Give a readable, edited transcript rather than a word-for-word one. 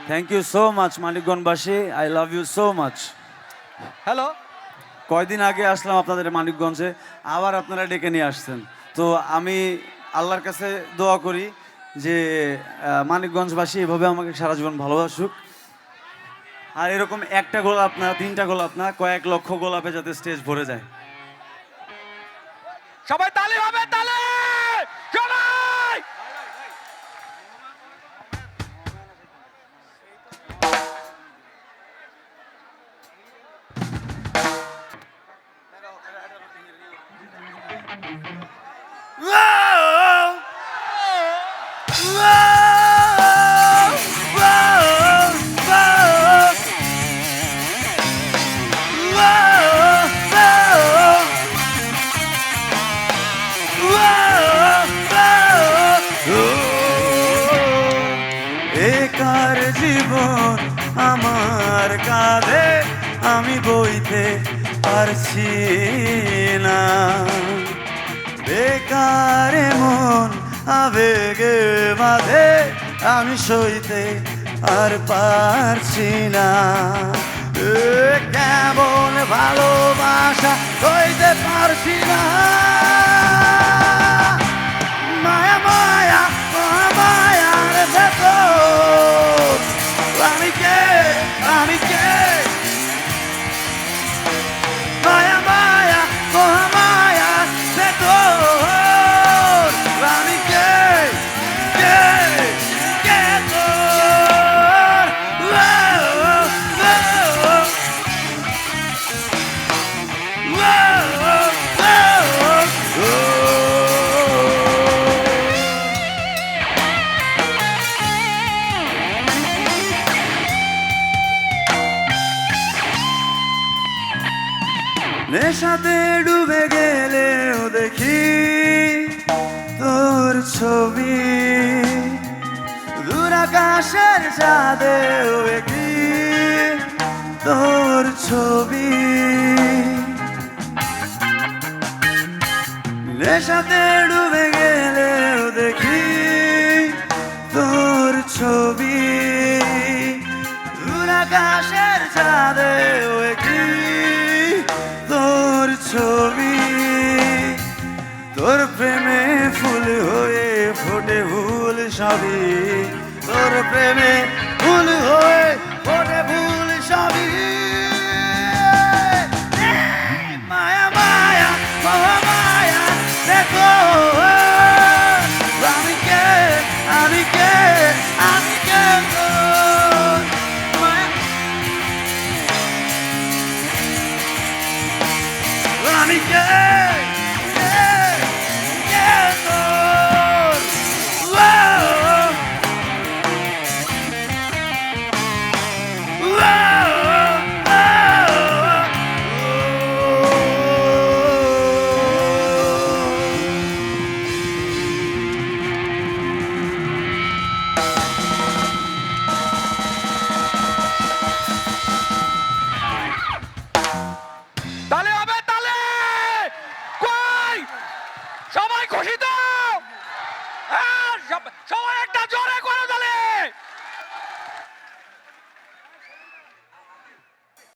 Thank you so much মানিকগঞ্জবাসী, I love you so much. Hello. কয়দিন আগে আসলাম আপনাদের মানিকগঞ্জে, আবার আপনারা ডেকে নিয়ে আসছেন। তো আমি আল্লাহর কাছে দোয়া করি যে মানিকগঞ্জবাসী এভাবে আমাকে সারা জীবন ভালোবাসুক, আর এরকম একটা গোলাপ না, তিনটা গোলাপ না, কয়েক লক্ষ গোলাপে যাতে স্টেজ ভরে যায়। সবাই তালি হবে, তালি সবাই। একার জীবন আমার কাঁধে আমি বইতে পারছি না, বেকার মন আবেগে বাঁধে আমি সইতে আর পারছি না। কেমন ভালোবাসা সইতে পারছি না, মায়া মায়া মায়ার ভেতর আমি কে, আমি কে, মায়া মায়া মায়া ভেতর আমি কে, কে, কে তোর। নেশাতে ডুবে গেলেও দেখি তোর ছবি, দূর আকাশের চাঁদেও দেখি তোর ছবি। নেশাতে ডুবে গেলেও দেখি তোর ছবি, দূর আকাশের চাঁদেও দেখি তোর ছবি। তোর প্রেমে ফুল হয়ে ফোটে ফুল সবই, তোর প্রেমে